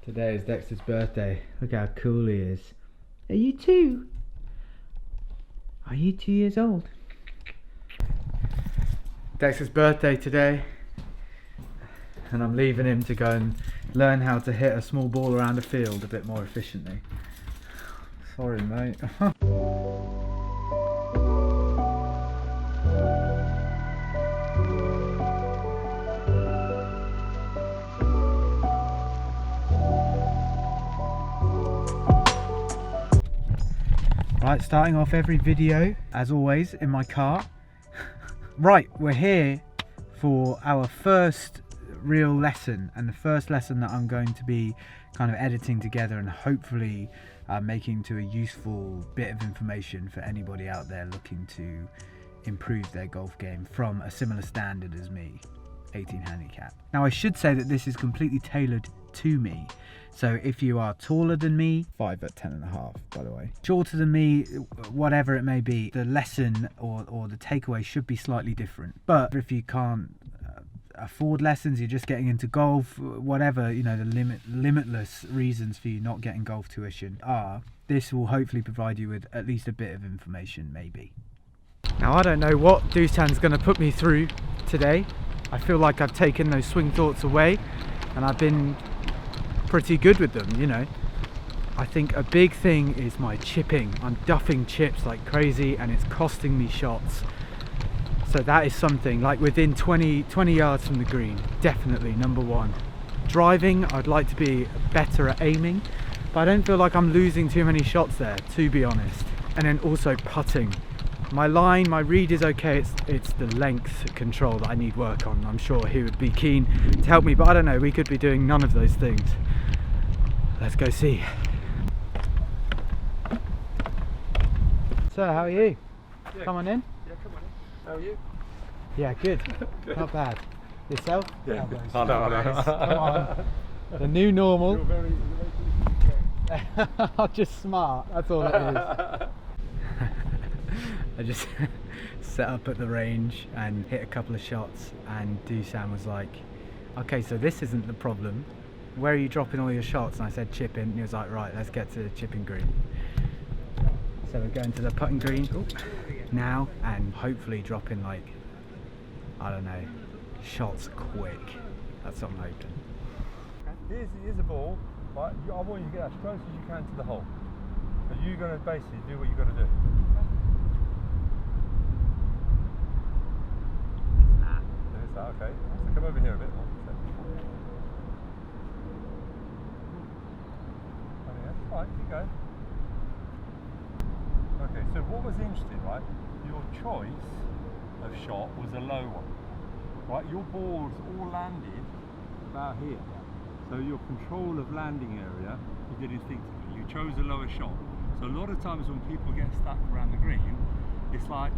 Today is Dexter's birthday. Look how cool he is. Are you 2? Are you 2 years old? Dexter's birthday today, and I'm leaving him to go and learn how to hit a small ball around a field a bit more efficiently. Sorry, mate. Right, starting off every video, as always, in my car. Right, we're here for our first real lesson, and the first lesson that I'm going to be kind of editing together and hopefully making to a useful bit of information for anybody out there looking to improve their golf game from a similar standard as me, 18 handicap. Now I should say that this is completely tailored to me. So if you are taller than me, 5 at 10.5 by the way, shorter than me, whatever it may be, the lesson or the takeaway should be slightly different. But if you can't afford lessons, you're just getting into golf, whatever, you know, the limitless reasons for you not getting golf tuition are, this will hopefully provide you with at least a bit of information, maybe. Now I don't know what Dusan's going to put me through today. I feel like I've taken those swing thoughts away and I've been pretty good with them, you know. I think a big thing is my chipping. I'm duffing chips like crazy and it's costing me shots. So that is something, like within 20 yards from the green, definitely number one. Driving, I'd like to be better at aiming, but I don't feel like I'm losing too many shots there, to be honest. And then also putting. My line, my read is okay, it's the length control that I need work on. I'm sure he would be keen to help me, but I don't know, we could be doing none of those things. Let's go see. Sir, how are you? Yeah. Come on in. Yeah, come on in. How are you? Yeah, good. Good. Not bad. Yourself? Yeah. Elbows. I know. Come on. The new normal. You're very I'm just smart, that's all it is. I just set up at the range and hit a couple of shots, and Dusan was like, okay, so this isn't the problem. Where are you dropping all your shots? And I said chipping, and he was like, right, let's get to the chipping green. So we're going to the putting green now and hopefully dropping like, I don't know, shots quick. That's what I'm hoping. Here's the ball, right? I want you to get as close as you can to the hole. So you're going to basically do what you've got to do. There's that, okay. So come over here a bit more. Right, keep going. Okay, so what was interesting, right? Your choice of shot was a low one, right? Your balls all landed about here. So your control of landing area, you did instinctively. You chose a lower shot. So a lot of times when people get stuck around the green, it's like,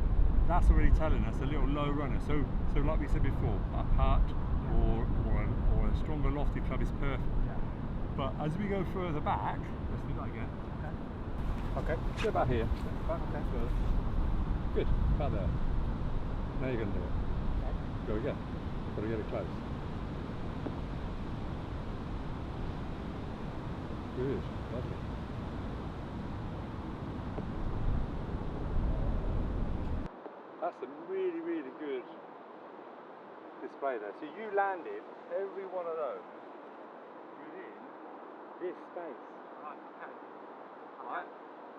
that's already telling us a little low runner. So like we said before, a putt or a stronger lofty club is perfect. But as we go further back, let's do that again. Okay, go about here. Back, okay, further. Good, about there. Now you're going to do it. Go again. Got to get it close. Good, lovely. That's a really, really good display there. So you landed every one of those within this space. Right, okay. Right,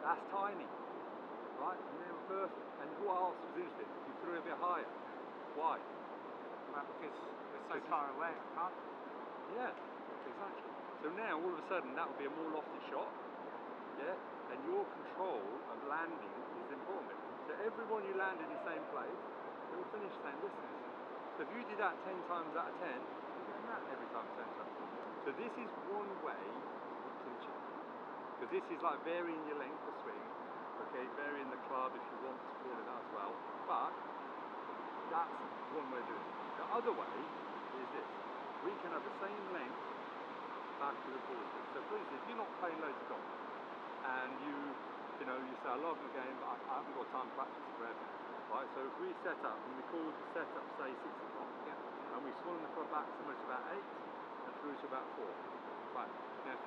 that's tiny. Right, and they were perfect. And what else was interesting? You threw a bit higher. Why? Well, because we're so far away, I can't. Yeah, exactly. So now all of a sudden that would be a more lofty shot. Yeah, and your control of landing is important. So everyone you land in the same place, it will finish the same distance. So if you did that 10 times out of 10, you're doing that every time 10 times. So this is one way you can chip. Because this is like varying your length of swing, okay, varying the club if you want to call it that as well. But that's one way of doing it. The other way is this. We can have the same length back to the ball. So for instance, if you're not playing loads of golf and you say, I love the game, but I haven't got time to practice forever. Right, so if we set up and we call the setup say 6 o'clock, and we swung the club back so much about 8 and through to about 4. Right, now if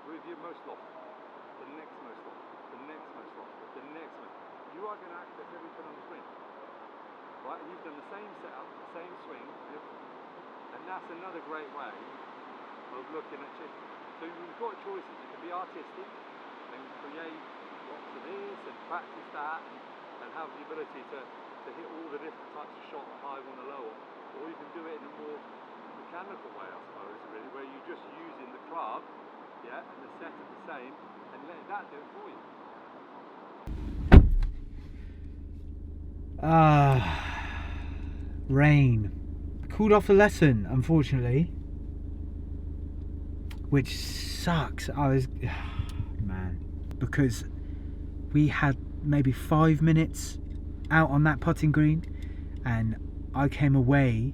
with your most lofted, the next most lofted, the next most lofted, the next most. You are going to access everything on the screen. Right? You've done the same setup, the same swing, and that's another great way of looking at chipping. So you've got choices. You can be artistic and create lots of this and practice that and have the ability to hit all the different types of shot, the high one, the low one. Or you can do it in a more mechanical way, I suppose, really, where you're just using the club, yeah, and the setup the same, and letting that do it for you. Rain. I called off the lesson, unfortunately, which sucks. I was, man, because we had maybe 5 minutes out on that putting green, and I came away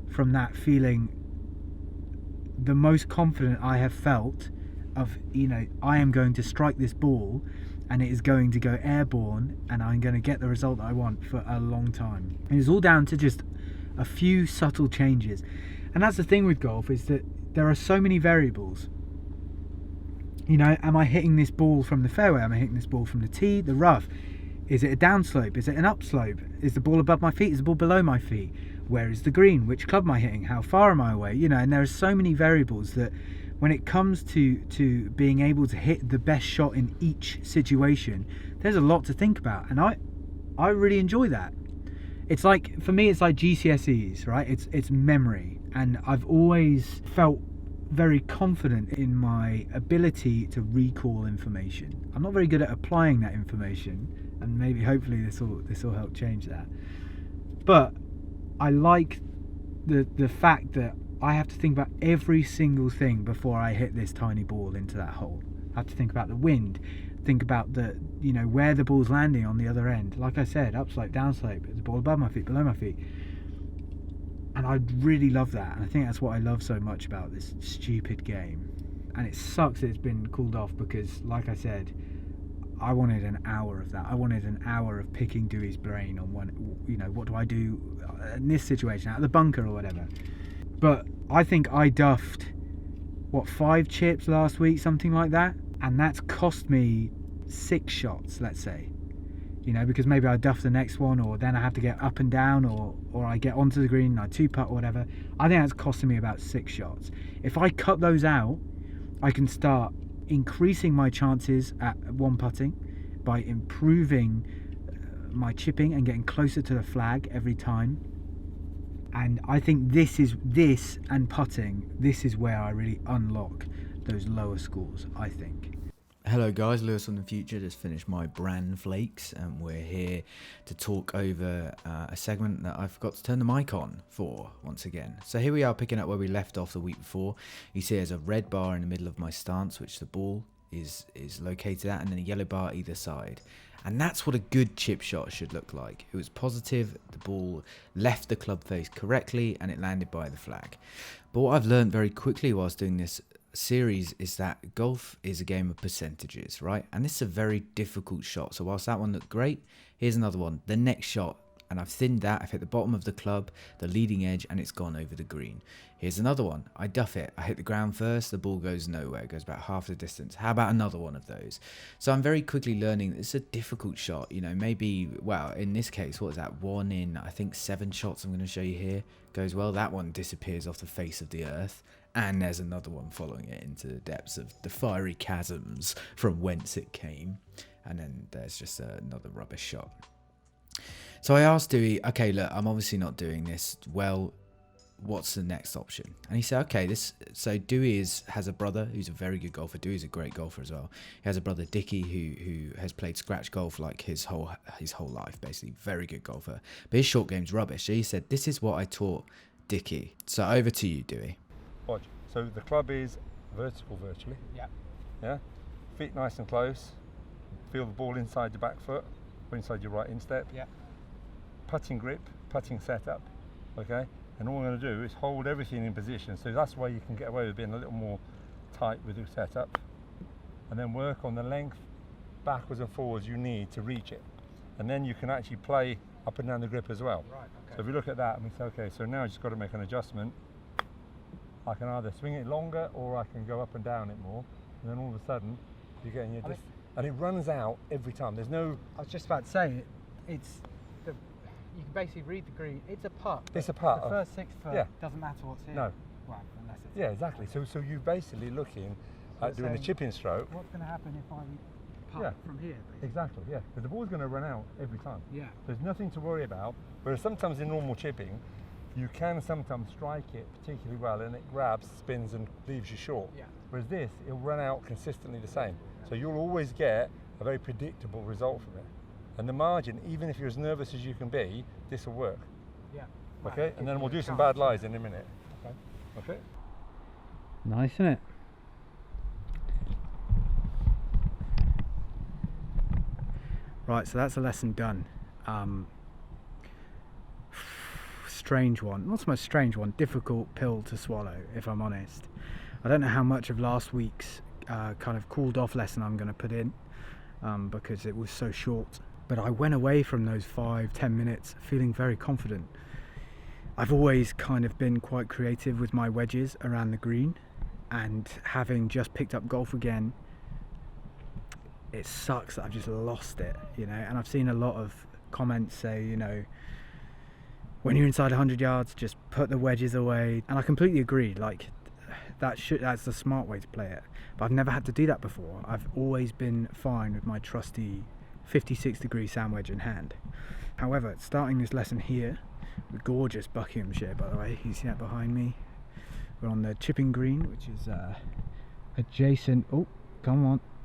from that feeling the most confident I have felt of, you know, I am going to strike this ball and it is going to go airborne and I'm going to get the result that I want for a long time. And it's all down to just a few subtle changes. And that's the thing with golf, is that there are so many variables. You know, am I hitting this ball from the fairway? Am I hitting this ball from the tee, the rough? Is it a downslope? Is it an upslope? Is the ball above my feet? Is the ball below my feet? Where is the green? Which club am I hitting? How far am I away? You know, and there are so many variables that when it comes to being able to hit the best shot in each situation, there's a lot to think about. And I really enjoy that. It's like, for me, it's like GCSEs, right? It's memory. And I've always felt very confident in my ability to recall information. I'm not very good at applying that information, and maybe hopefully this will help change that. But I like the fact that I have to think about every single thing before I hit this tiny ball into that hole. I have to think about the wind, think about the, you know, where the ball's landing on the other end. Like I said, upslope, downslope, is the ball above my feet, below my feet? And I really love that, and I think that's what I love so much about this stupid game. And it sucks that it's been called off because, like I said, I wanted an hour of that. I wanted an hour of picking Dewey's brain on one, you know, what do I do in this situation, out of the bunker or whatever. But I think I duffed, what, 5 chips last week, something like that, and that's cost me 6 shots, let's say. You know, because maybe I duff the next one, or then I have to get up and down, or I get onto the green and I 2-putt or whatever. I think that's costing me about 6 shots. If I cut those out, I can start increasing my chances at one putting by improving my chipping and getting closer to the flag every time. And I think this and putting, this is where I really unlock those lower scores, I think. Hello guys, Lewis from the future. Just finished my bran flakes and we're here to talk over a segment that I forgot to turn the mic on for once again. So here we are, picking up where we left off the week before. You see there's a red bar in the middle of my stance, which the ball is located at, and then a yellow bar either side. And that's what a good chip shot should look like. It was positive, the ball left the club face correctly, and it landed by the flag. But what I've learned very quickly whilst doing this series is that golf is a game of percentages, right? And this is a very difficult shot. So whilst that one looked great, here's another one. The next shot, and I've thinned that. I've hit the bottom of the club, the leading edge, and it's gone over the green. Here's another one. I duff it. I hit the ground first. The ball goes nowhere. It goes about half the distance. How about another one of those? So I'm very quickly learning that it's a difficult shot. You know, maybe, well, in this case, what is that? 1 in, I think, 7 shots I'm going to show you here. Goes well. That one disappears off the face of the earth. And there's another one following it into the depths of the fiery chasms from whence it came. And then there's just another rubbish shot. So I asked Dewey, okay, look, I'm obviously not doing this well. What's the next option? And he said, okay, so Dewey has a brother who's a very good golfer. Dewey's a great golfer as well. He has a brother, Dickie, who has played scratch golf like his whole life, basically. Very good golfer. But his short game's rubbish. So he said, this is what I taught Dickie. So over to you, Dewey. Watch. So the club is vertical virtually. Yeah. Yeah. Feet nice and close. Feel the ball inside your back foot or inside your right instep. Yeah. Putting grip, putting setup. Okay. And all we're going to do is hold everything in position. So that's why you can get away with being a little more tight with your setup. And then work on the length backwards and forwards you need to reach it. And then you can actually play up and down the grip as well. Right. Okay. So if you look at that and we say, okay, so now I just got to make an adjustment. I can either swing it longer or I can go up and down it more. and then all of a sudden you're getting your and it runs out every time. There's no. I was just about to say, it's the, you can basically read the green. It's a putt. It's a putt. The first 6 foot doesn't matter what's here. No. Well, unless it's Yeah, exactly. So you're basically looking at doing a chipping stroke. What's going to happen if I putt from here? Basically? Exactly. Yeah, because the ball's going to run out every time. Yeah. There's nothing to worry about. Whereas sometimes in normal chipping, you can sometimes strike it particularly well, and it grabs, spins, and leaves you short. Yeah. Whereas this, it'll run out consistently the same. So you'll always get a very predictable result from it. And the margin, even if you're as nervous as you can be, this will work. Yeah. Okay, and then we'll do some bad lies in a minute. Okay. Okay. Nice, isn't it? Right, so that's a lesson done. Strange one, not so much strange one, difficult pill to swallow, if I'm honest. I don't know how much of last week's kind of cooled off lesson I'm going to put in because it was so short. But I went away from those 5-10 minutes feeling very confident. I've always kind of been quite creative with my wedges around the green, and having just picked up golf again, it sucks that I've just lost it, you know. And I've seen a lot of comments say, you know, when you're inside 100 yards, just put the wedges away. And I completely agree, like that's the smart way to play it. But I've never had to do that before. I've always been fine with my trusty 56-degree sand wedge in hand. However, starting this lesson here, the gorgeous Buckinghamshire, by the way, you see that behind me. We're on the chipping green, which is adjacent,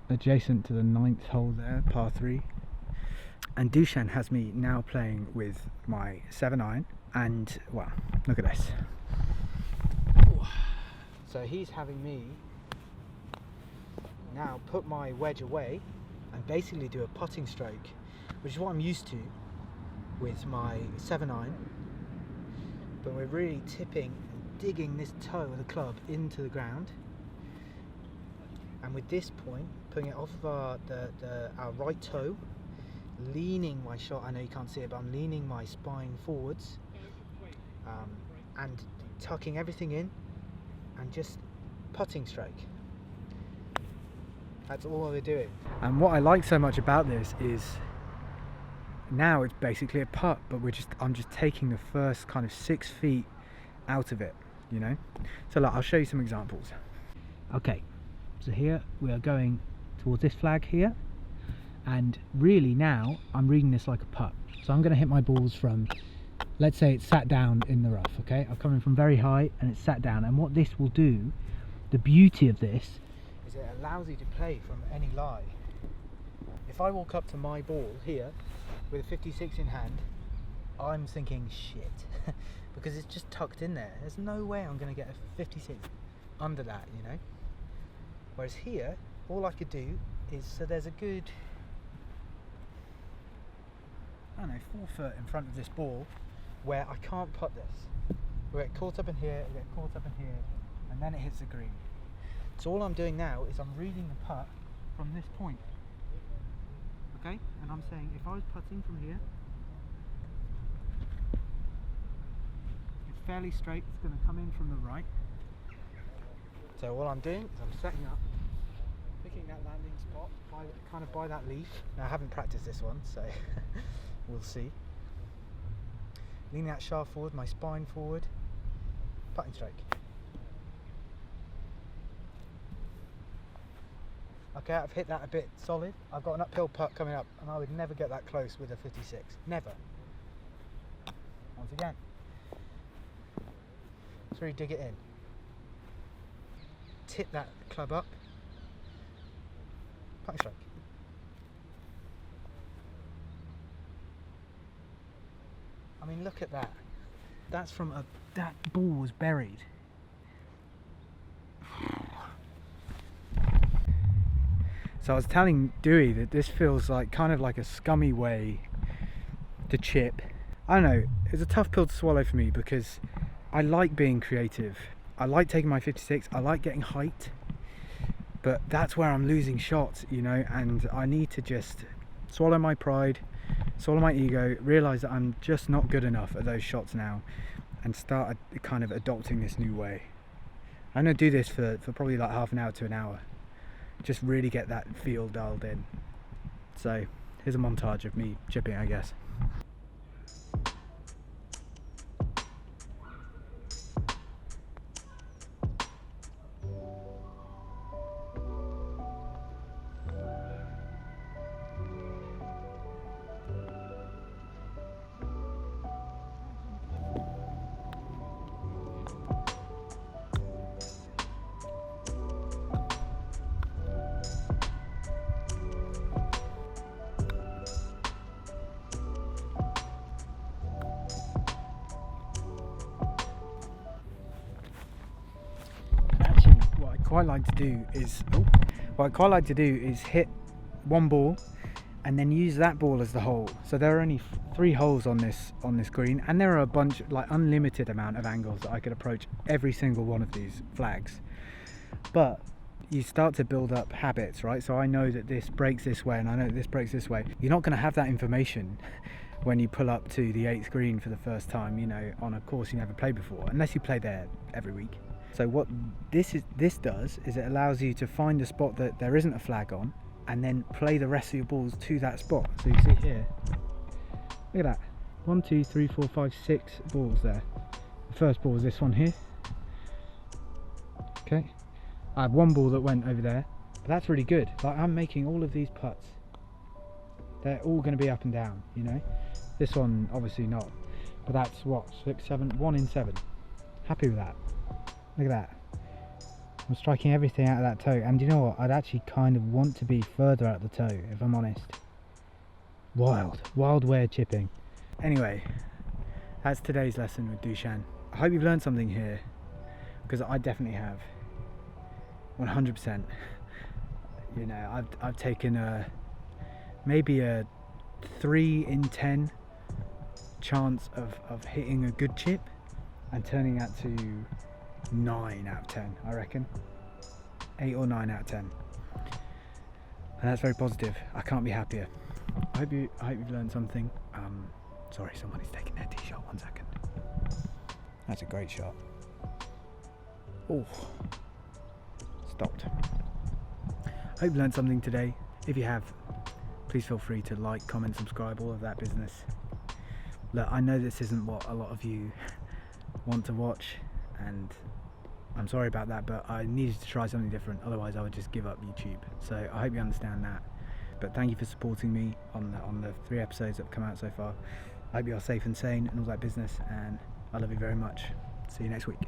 adjacent to the 9th hole there, par 3. And Dusan has me now playing with my 7-iron, and well, look at this. So he's having me now put my wedge away and basically do a putting stroke, which is what I'm used to with my 7-iron, but we're really tipping and digging this toe of the club into the ground, and with this point putting it off of our right toe, leaning my shot, I know you can't see it, but I'm leaning my spine forwards and tucking everything in and just putting stroke. That's all we're doing. And what I like so much about this is now it's basically a putt, but I'm just taking the first kind of 6 feet out of it, you know. So look, I'll show you some examples. Okay, so here we are going towards this flag here, and really now I'm reading this like a putt. So I'm going to hit my balls from, let's say it's sat down in the rough, okay? I'm coming from very high and it's sat down, and what this will do, the beauty of this, is it allows you to play from any lie. If I walk up to my ball here with a 56 in hand, I'm thinking shit because it's just tucked in there. There's no way I'm going to get a 56 under that, you know. Whereas here, all I could do is, so there's a good, I don't know, 4 foot in front of this ball where I can't putt this. We get caught up in here, we get caught up in here, and then it hits the green. So all I'm doing now is I'm reading the putt from this point. Okay? And I'm saying if I was putting from here, it's fairly straight, it's going to come in from the right. So all I'm doing is I'm setting up, picking that landing spot, kind of by that leaf. Now I haven't practiced this one, so we'll see. Leaning that shaft forward, my spine forward, putting stroke. Okay, I've hit that a bit solid. I've got an uphill putt coming up, and I would never get that close with a 56. Never. Once again. Let's really dig it in. Tip that club up. Putting stroke. I mean, look at that. That's from that ball was buried. So I was telling Dewey that this feels like kind of like a scummy way to chip. I don't know, it's a tough pill to swallow for me because I like being creative. I like taking my 56, I like getting height, but that's where I'm losing shots, you know, and I need to just swallow my pride, swallow my ego, realise that I'm just not good enough at those shots now, and start kind of adopting this new way. I'm going to do this for probably like half an hour to an hour. just really get that feel dialed in. So here's a montage of me chipping, I guess. What I quite like to do is hit one ball and then use that ball as the hole. So there are only 3 holes on this green, and there are a bunch, like unlimited amount of angles that I could approach every single one of these flags. But you start to build up habits, right? So I know that this breaks this way and I know that this breaks this way. You're not going to have that information when you pull up to the 8th green for the first time, you know, on a course you never played before, unless you play there every week. So what this does is it allows you to find a spot that there isn't a flag on, and then play the rest of your balls to that spot. So you see here, look at that, 1, 2, 3, 4, 5, 6 balls there. The first ball is this one here. Okay, I have one ball that went over there, but that's really good. Like, I'm making all of these putts, they're all going to be up and down, you know. This one obviously not, but that's what, 6, 7, 1 in 7. Happy with that. Look at that. I'm striking everything out of that toe, and you know what? I'd actually kind of want to be further out the toe, if I'm honest. Wild way of chipping. Anyway, that's today's lesson with Dusan. I hope you've learned something here, because I definitely have. 100%. You know, I've taken maybe a 3 in 10 chance of hitting a good chip and turning that to 9 out of 10, I reckon. 8 or 9 out of 10. And that's very positive. I can't be happier. I hope you've learned something. Sorry, somebody's taking their tee shot. 1 second. That's a great shot. Oh, stopped. I hope you learned something today. If you have, please feel free to like, comment, subscribe, all of that business. Look, I know this isn't what a lot of you want to watch, and I'm sorry about that, but I needed to try something different, otherwise I would just give up YouTube. So I hope you understand that. But thank you for supporting me on the 3 episodes that have come out so far. I hope you're safe and sane and all that business, and I love you very much. See you next week.